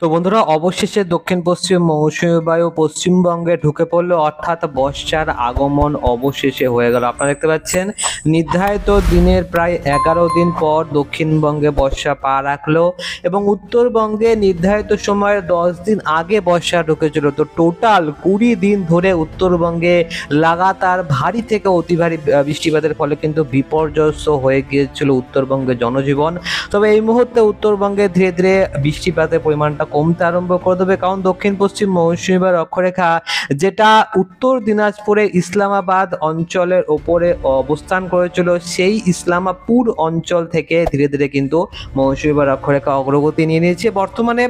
তো বন্ধুরা, অবশেষে দক্ষিণ পশ্চিম মৌসুমী বায়ু পশ্চিমবঙ্গে ঢুকে পড়লো, অর্থাৎ বর্ষার আগমন অবশেষে হয়ে গেল। আপনারা দেখতে পাচ্ছেন নির্ধারিত দিনের প্রায় 11 দিন পর দক্ষিণবঙ্গে বর্ষা পা রাখলো এবং উত্তরবঙ্গে নির্ধারিত সময়ের 10 দিন আগে বর্ষা ঢুকেছিল। তো টোটাল 20 দিন ধরে উত্তরবঙ্গে লাগাতার ভারী থেকে অতি ভারী বৃষ্টিপাতের ফলে কিন্তু বিপর্যস্ত হয়ে গিয়েছিল উত্তরবঙ্গের জনজীবন। তবে এই মুহূর্তে উত্তরবঙ্গে ধীরে ধীরে বৃষ্টিপাতের পরিমাণটা কমতে আরম্ভ করে দেবে, কারণ দক্ষিণ পশ্চিম মৌসুমী বায়ুর অক্ষরেখা যেটা উত্তর দিনাজপুরে ইসলামাবাদ অঞ্চলের ওপরে অবস্থান করেছিল, সেই ইসলামাপুর অঞ্চল থেকে ধীরে ধীরে কিন্তু মৌসুমী বায়ুর অক্ষরেখা অগ্রগতি নিয়ে নিয়েছে। বর্তমানে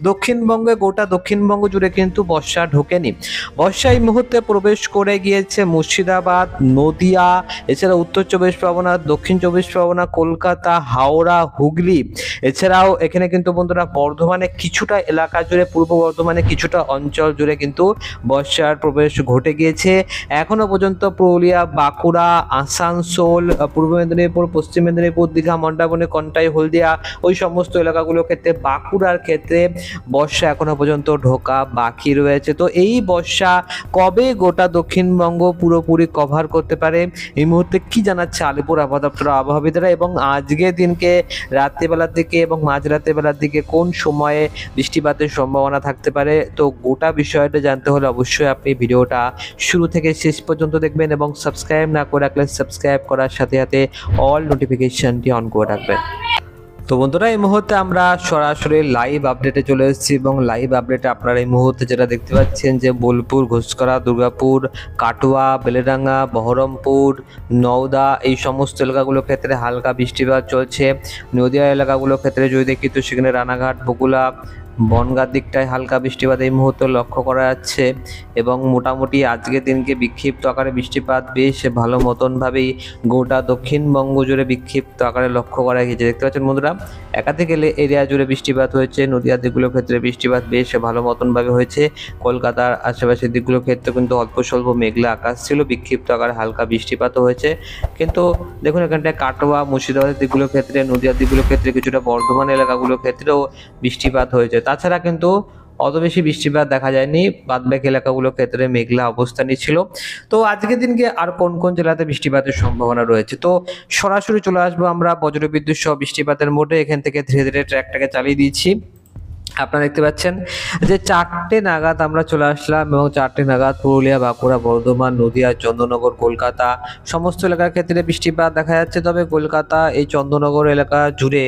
দক্ষিণবঙ্গে গোটা দক্ষিণবঙ্গ জুড়ে কিন্তু বর্ষা ঢোকেনি। বর্ষা এই মুহূর্তে প্রবেশ করে গিয়েছে মুর্শিদাবাদ, নদিয়া, এছাড়া উত্তর চব্বিশ পরগনা, দক্ষিণ চব্বিশ পরগনা, কলকাতা, হাওড়া, হুগলি, এছাড়াও এখানে কিন্তু বন্ধুরা বর্ধমানে কিছুটা এলাকা জুড়ে, পূর্ব বর্ধমানে কিছুটা অঞ্চল জুড়ে কিন্তু বর্ষার প্রবেশ ঘটে গিয়েছে। এখনো পর্যন্ত পুরুলিয়া, বাঁকুড়া, আসানসোল, পূর্ব মেদিনীপুর, পশ্চিম মেদিনীপুর, দীঘা, মন্দারমণি, কন্টাই, হলদিয়া, ওই সমস্ত এলাকাগুলোর ক্ষেত্রে, বাঁকুড়ার ক্ষেত্রে বর্ষা এখনো পর্যন্ত ঢোকা বাকি রয়েছে। তো এই বর্ষা কবে গোটা দক্ষিণবঙ্গ পুরোপুরি কভার করতে পারে, এই মুহূর্তে কি জানাচ্ছে আলিপুর আবহাওয়া দপ্তর আবহাওয়াবিদরা, এবং আজকের দিনকে রাত্রিবেলার দিকে এবং মাঝরাতের বেলার দিকে কোন সময়ে বৃষ্টিপাতের সম্ভাবনা থাকতে পারে, তো গোটা বিষয়টা জানতে হলে অবশ্যই আপনি ভিডিওটা শুরু থেকে শেষ পর্যন্ত দেখবেন এবং সাবস্ক্রাইব না করে রাখলে সাবস্ক্রাইব করার সাথে সাথে অল নোটিফিকেশনটি অন করে রাখবেন। তো বন্ধুরা, এই মুহূর্তে আমরা সরাসরি লাইভ আপডেটে চলে এসেছি এবং লাইভ আপডেটে আপনারা এই মুহূর্তে যেটা দেখতে পাচ্ছেন যে বোলপুর, ঘুষকরা, দুর্গাপুর, কাটোয়া, বেলেডাঙ্গা, বহরমপুর, নওদা, এই সমস্ত এলাকাগুলোর ক্ষেত্রে হালকা বৃষ্টিপাত চলছে। নদিয়া এলাকাগুলোর ক্ষেত্রে যদি দেখি তো সেখানে রানাঘাট, বগুলা, বনগাঁর দিকটায় হালকা বৃষ্টিপাত এই মুহূর্তে লক্ষ্য করা যাচ্ছে এবং মোটামুটি আজকের দিনকে বিক্ষিপ্ত আকারে বৃষ্টিপাত বেশ ভালো মতনভাবেই গোটা দক্ষিণবঙ্গ জুড়ে বিক্ষিপ্ত আকারে লক্ষ্য করা গিয়েছে। দেখতে পাচ্ছেন বন্ধুরা, একাধিক এরিয়া জুড়ে বৃষ্টিপাত হয়েছে। নদীয়ার দিকগুলোর ক্ষেত্রে বৃষ্টিপাত বেশ ভালো মতনভাবে হয়েছে। কলকাতার আশেপাশের দিকগুলোর ক্ষেত্রে কিন্তু অল্প স্বল্প মেঘলা আকাশ ছিল, বিক্ষিপ্ত আকারে হালকা বৃষ্টিপাতও হয়েছে। কিন্তু দেখুন এখানটায় কাটোয়া, মুর্শিদাবাদের দিকগুলোর ক্ষেত্রে, নদীয়ার দিকগুলোর ক্ষেত্রে, কিছুটা বর্ধমান এলাকাগুলোর ক্ষেত্রেও বৃষ্টিপাত হয়েছে। তাছাড়া কিন্তু অত বেশি বৃষ্টিপাত দেখা যায়নি, বাদবাকি এলাকাগুলোর ক্ষেত্রে মেঘলা অবস্থানই ছিল। তো আজকের দিনকে আর কোন কোন জেলাতে বৃষ্টিপাতের সম্ভাবনা রয়েছে, তো সরাসরি চলে আসবো আমরা বজ্রবিদ্যুৎ সহ বৃষ্টিপাতের মোডে। এখান থেকে ধীরে ধীরে ট্র্যাকটাকে চালিয়ে দিচ্ছি। আপনারা দেখতে পাচ্ছেন যে 4টে নাগাদ আমরা চলে আসলাম এবং 4টে নাগাদ পুরুলিয়া, বাঁকুড়া, বর্ধমান, নদিয়া, চন্দননগর, কলকাতা সমস্ত এলাকার ক্ষেত্রে বৃষ্টিপাত দেখা যাচ্ছে। তবে কলকাতা, এই চন্দননগর এলাকা জুড়ে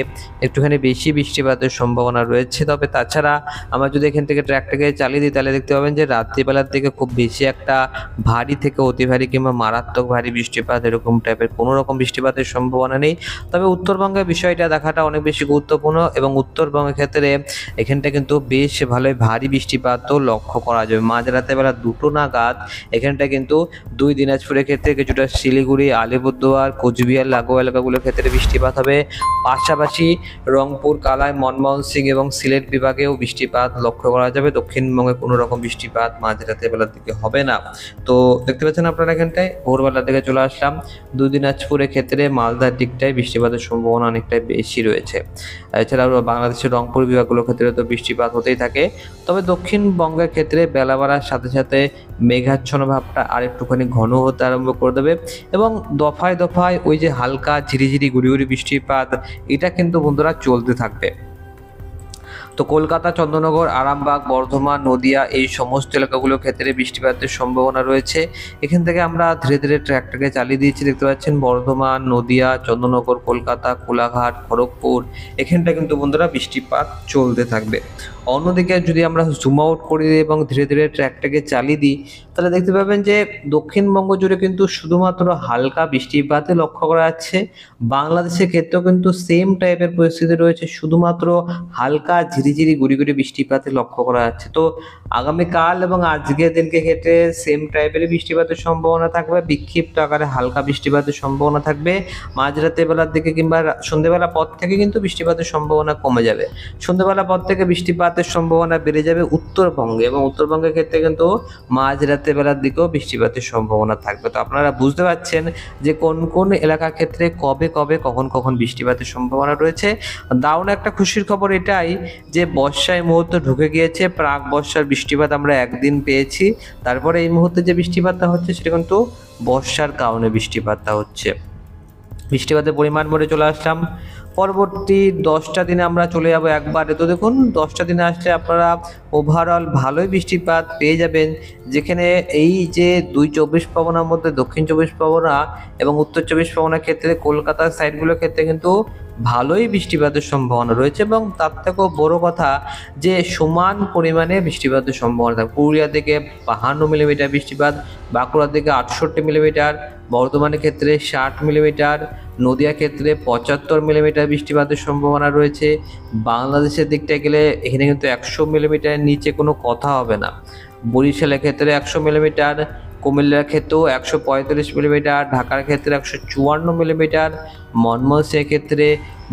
একটুখানি বেশি বৃষ্টিপাতের সম্ভাবনা রয়েছে। তবে তাছাড়া আমরা যদি এখান থেকে ট্র্যাকটাকে চালিয়ে দিই তাহলে দেখতে পাবেন যে রাত্রিবেলার দিকে খুব বেশি একটা ভারী থেকে অতি ভারী কিংবা মারাত্মক ভারী বৃষ্টিপাত এরকম টাইপের কোনো রকম বৃষ্টিপাতের সম্ভাবনা নেই। তবে উত্তরবঙ্গের বিষয়টা দেখাটা অনেক বেশি গুরুত্বপূর্ণ এবং উত্তরবঙ্গের ক্ষেত্রে এখানটা কিন্তু বেশ ভালোই ভারী বৃষ্টিপাতও লক্ষ্য করা যাবে। মাঝরাতে বেলা 2টো নাগাদ এখানটা কিন্তু দুই দিনাজপুরের ক্ষেত্রে কিছুটা শিলিগুড়ি, আলিপুরদুয়ার, কোচবিহার লাগোয়া এলাকাগুলোর ক্ষেত্রে বৃষ্টিপাত হবে। পাশাপাশি রংপুর, কালাই, মনমোহন সিং এবং সিলেট বিভাগেও বৃষ্টিপাত লক্ষ্য করা যাবে। দক্ষিণবঙ্গে কোনো রকম বৃষ্টিপাত মাঝরাতে বেলার দিকে হবে না। তো দেখতে পাচ্ছেন আপনারা এখানটায় ভোরবেলার দিকে চলে আসলাম। দুই দিনাজপুরের ক্ষেত্রে মালদার দিকটায় বৃষ্টিপাতের সম্ভাবনা অনেকটাই বেশি রয়েছে। এছাড়াও বাংলাদেশের রংপুর বিভাগগুলোর ক্ষেত্রে তো বৃষ্টিপাত হতেই থাকে। তবে দক্ষিণবঙ্গের ক্ষেত্রে বেলা বাড়ার সাথে সাথে মেঘাচ্ছন্ন ভাবটা আর একটুখানি ঘন হতে আরম্ভ করে দেবে এবং দফায় দফায় ওই যে হালকা ঝিরিঝিরি গুড়ি বৃষ্টিপাত, এটা কিন্তু বন্ধুরা চলতে থাকবে। তো কলকাতা, চন্দননগর, আরামবাগ, বর্ধমান, নদিয়া, এই সমস্ত এলাকাগুলোর ক্ষেত্রে বৃষ্টিপাতের সম্ভাবনা রয়েছে। এখান থেকে আমরা ধীরে ধীরে ট্র্যাকটাকে চালিয়ে দিয়েছি। দেখতে পাচ্ছেন বর্ধমান, নদিয়া, চন্দননগর, কলকাতা, কোলাঘাট, খড়গপুর, এখানটা কিন্তু বন্ধুরা বৃষ্টিপাত চলতে থাকবে। অন্যদিকে যদি আমরা জুম আউট করে দিই এবং ধীরে ধীরে ট্র্যাকটাকে চালিয়ে দিই তাহলে দেখতে পাবেন যে দক্ষিণবঙ্গ জুড়ে কিন্তু শুধুমাত্র হালকা বৃষ্টিপাতে লক্ষ্য করা যাচ্ছে। বাংলাদেশের ক্ষেত্রেও কিন্তু সেম টাইপের পরিস্থিতি রয়েছে, শুধুমাত্র হালকা ঝিরিঝিরি গুড়ি বৃষ্টিপাতে লক্ষ্য করা যাচ্ছে। তো আগামীকাল এবং আজকের দিনকে ক্ষেত্রে সেম টাইপের বৃষ্টিপাতের সম্ভাবনা থাকবে, বিক্ষিপ্ত আকারে হালকা বৃষ্টিপাতের সম্ভাবনা থাকবে। মাঝরাতে বেলার দিকে কিংবা সন্ধ্যেবেলা পর থেকে কিন্তু বৃষ্টিপাতের সম্ভাবনা কমে যাবে। সন্ধ্যেবেলা পর থেকে বৃষ্টিপাতের সম্ভাবনা বেড়ে যাবে উত্তরবঙ্গে এবং উত্তরবঙ্গের ক্ষেত্রে কিন্তু মাঝরাতে বেলার দিকেও বৃষ্টিপাতের সম্ভাবনা থাকবে। তো আপনারা বুঝতে পারছেন যে কোন কোন এলাকার ক্ষেত্রে কবে কবে কখন কখন বৃষ্টিপাতের সম্ভাবনা রয়েছে। দারুণ একটা খুশির খবর এটাই যে বর্ষা এই মুহূর্তে ঢুকে গিয়েছে, প্রাক বর্ষার বৃষ্টিপাত আমরা একদিন পেয়েছি, তারপরে এই মুহূর্তে যে বৃষ্টিপাতটা হচ্ছে সেটা কিন্তু বর্ষার কারণে বৃষ্টিপাতটা হচ্ছে। বৃষ্টিপাতের পরিমাণ বলে চলে আসলাম। পরবর্তী 10টা দিনে আমরা চলে যাব একবারে। তো দেখুন 10টা দিনে আসলে আপনারা ওভারঅল ভালোই বৃষ্টিপাত পেয়ে যাবেন, যেখানে এই যে 2 চব্বিশ পরগনার মধ্যে দক্ষিণ চব্বিশ পরগনা এবং উত্তর চব্বিশ পরগনার ক্ষেত্রে কলকাতার সাইডগুলোর ক্ষেত্রে কিন্তু ভালোই বৃষ্টিপাতের সম্ভাবনা রয়েছে, এবং তার থেকেও বড় কথা যে সমান পরিমাণে বৃষ্টিপাতের সম্ভাবনা থাকে। পুরুলিয়া থেকে 52 মিলিমিটার বৃষ্টিপাত, বাঁকুড়া থেকে 68 মিলিমিটার, বর্ধমানের ক্ষেত্রে 60 মিলিমিটার, নদিয়া ক্ষেত্রে 75 মিলিমিটার বৃষ্টিপাতের সম্ভাবনা রয়েছে। বাংলাদেশের দিকটা গেলে এখানে কিন্তু 100 মিলিমিটারের নিচে কোনো কথা হবে না। বরিশালের ক্ষেত্রে 100 মিলিমিটার, কুমিল্লার ক্ষেত্রেও 145 মিলিমিটার, ঢাকার ক্ষেত্রে 154 মিলিমিটার, ময়মনসিংহের ক্ষেত্রে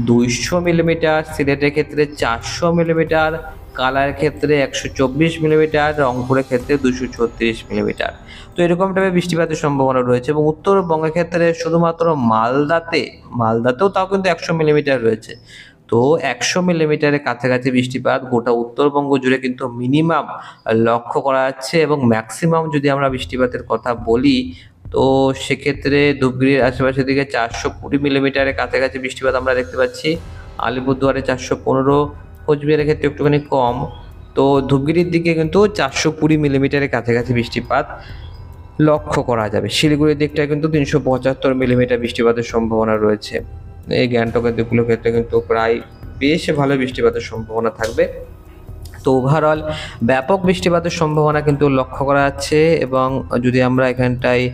200 মিলিমিটার, সিলেটের ক্ষেত্রে 400 মিলিমিটার, কালার ক্ষেত্রে 124 মিলিমিটার, রংপুরের ক্ষেত্রে 236 মিলিমিটার। তো এরকম টাইপের বৃষ্টিপাতের সম্ভাবনা রয়েছে। এবং উত্তরবঙ্গের ক্ষেত্রে শুধুমাত্র মালদাতেও তাও কিন্তু 100 মিলিমিটার রয়েছে। তো 100 মিলিমিটারের কাছাকাছি বৃষ্টিপাত গোটা উত্তরবঙ্গ জুড়ে কিন্তু মিনিমাম লক্ষ্য করা যাচ্ছে। এবং ম্যাক্সিমাম যদি আমরা বৃষ্টিপাতের কথা বলি, তো সেক্ষেত্রে ধূপগুড়ির আশেপাশের দিকে 420 মিলিমিটারের কাছাকাছি বৃষ্টিপাত আমরা দেখতে পাচ্ছি। আলিপুরদুয়ারে 415, কোচবিহারের ক্ষেত্রে একটুখানি কম। তো ধূপগুড়ির দিকে কিন্তু 420 মিলিমিটারের কাছাকাছি বৃষ্টিপাত লক্ষ্য করা যাবে। শিলিগুড়ির দিকটায় কিন্তু 375 মিলিমিটার বৃষ্টিপাতের সম্ভাবনা রয়েছে। এই গ্যাংটকের দিকগুলোর ক্ষেত্রে কিন্তু প্রায় বেশ ভালো বৃষ্টিপাতের সম্ভাবনা থাকবে। তো ওভারঅল ব্যাপক বৃষ্টিপাতের সম্ভাবনা কিন্তু লক্ষ্য করা যাচ্ছে। এবং যদি আমরা এখানটায়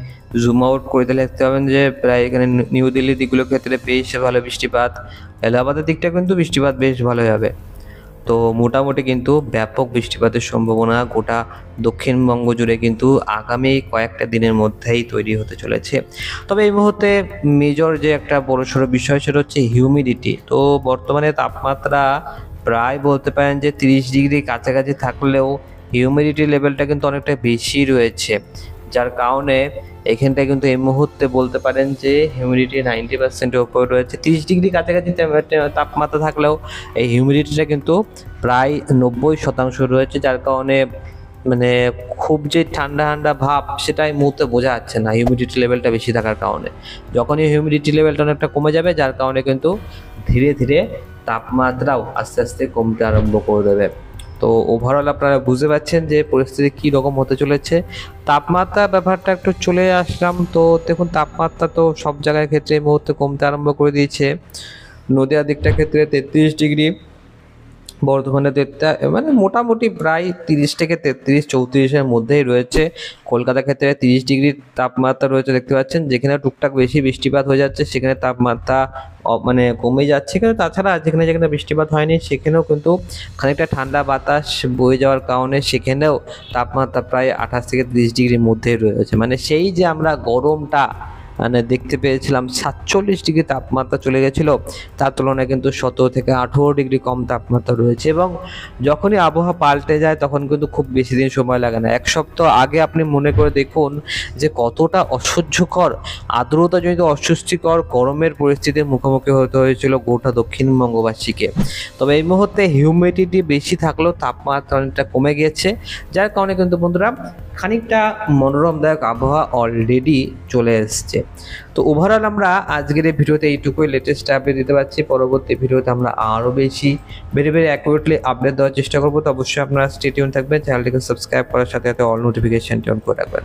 জুম আউট করে দিলে দেখতে পাবেন যে প্রায় এখানে নিউ দিল্লির দিকগুলোর ক্ষেত্রে বেশ ভালো বৃষ্টিপাত, এলাহাবাদের দিকটা কিন্তু বৃষ্টিপাত বেশ ভালো হবে। তো মোটামুটি কিন্তু ব্যাপক বৃষ্টিপাতের সম্ভাবনা গোটা দক্ষিণবঙ্গ জুড়ে কিন্তু আগামী কয়েকটা দিনের মধ্যেই তৈরি হতে চলেছে। তবে এই মুহূর্তে মেজর যে একটা বড়সড় বিষয় সেটা হচ্ছে হিউমিডিটি। তো বর্তমানে তাপমাত্রা প্রায় বলতে পারেন যে 30 ডিগ্রি কাছাকাছি থাকলেও হিউমিডিটি লেভেলটা কিন্তু অনেকটা বেশি রয়েছে, যার কারণে এখানটায় কিন্তু এই মুহূর্তে বলতে পারেন যে হিউমিডিটি 90%-এর উপরে রয়েছে। 30 ডিগ্রি কাছাকাছি তাপমাত্রা থাকলেও এই হিউমিডিটিটা কিন্তু প্রায় 90% রয়েছে, যার কারণে মানে খুব যে ঠান্ডা ঠান্ডা ভাব সেটা এই মুহূর্তে বোঝা যাচ্ছে না হিউমিডিটি লেভেলটা বেশি থাকার কারণে। যখনই হিউমিডিটি লেভেলটা অনেকটা কমে যাবে, যার কারণে কিন্তু ধীরে ধীরে তাপমাত্রাও আস্তে আস্তে কমতে আরম্ভ করে দেবে। তো ওভারঅল আপনারা বুঝতে পারছেন যে পরিস্থিতি কী রকম হতে চলেছে। তাপমাত্রা ব্যাপারটা একটু চলে আসলাম। তো দেখুন তাপমাত্রা তো সব জায়গার ক্ষেত্রে এই মুহূর্তে কমতে আরম্ভ করে দিয়েছে। নদিয়ার দিকটার ক্ষেত্রে 33 ডিগ্রি, বর্ধমানে মানে মোটামুটি প্রায় 30 থেকে 33-34-এর মধ্যেই রয়েছে। কলকাতার ক্ষেত্রে 30 ডিগ্রি তাপমাত্রা রয়েছে দেখতে পাচ্ছেন, যেখানে টুকটাক বেশি বৃষ্টিপাত হয়ে যাচ্ছে সেখানে তাপমাত্রা মানে কমে যাচ্ছে। কিন্তু তাছাড়া যেখানে যেখানে বৃষ্টিপাত হয়নি সেখানেও কিন্তু খানিকটা ঠান্ডা বাতাস বয়ে যাওয়ার কারণে সেখানেও তাপমাত্রা প্রায় 28 থেকে 30 ডিগ্রির মধ্যেই রয়েছে। মানে সেই যে আমরা গরমটা মানে দেখতে পেয়েছিলাম 47 ডিগ্রি তাপমাত্রা চলে গেছিলো, তার তুলনায় কিন্তু 17 থেকে 18 ডিগ্রি কম তাপমাত্রা রয়েছে। এবং যখনই আবহাওয়া পাল্টে যায় তখন কিন্তু খুব বেশি দিন সময় লাগে না। 1 সপ্তাহ আগে আপনি মনে করে দেখুন যে কতটা অসহ্যকর আর্দ্রতাজনিত অস্বস্তিকর গরমের পরিস্থিতির মুখোমুখি হতে হয়েছিল গোটা দক্ষিণবঙ্গবাসীকে। তবে এই মুহূর্তে হিউমিডিটি বেশি থাকলেও তাপমাত্রা অনেকটা কমে গিয়েছে, যার কারণে কিন্তু বন্ধুরা খানিকটা মনোরমদায়ক আবহাওয়া অলরেডি চলে এসছে। তো ওভারঅল আমরা আজকের এই ভিডিওতে এইটুকুই লেটেস্ট আপডেট দিতে পারছি। পরবর্তী ভিডিওতে আমরা আরও বেশি ভেরি অ্যাকুরেটলি আপডেট দেওয়ার চেষ্টা করবো। তো অবশ্যই আপনারা স্টে টিউন থাকবেন, চ্যানেলটিকে সাবস্ক্রাইব করার সাথে সাথে অল নোটিফিকেশনটি অন করে রাখবেন।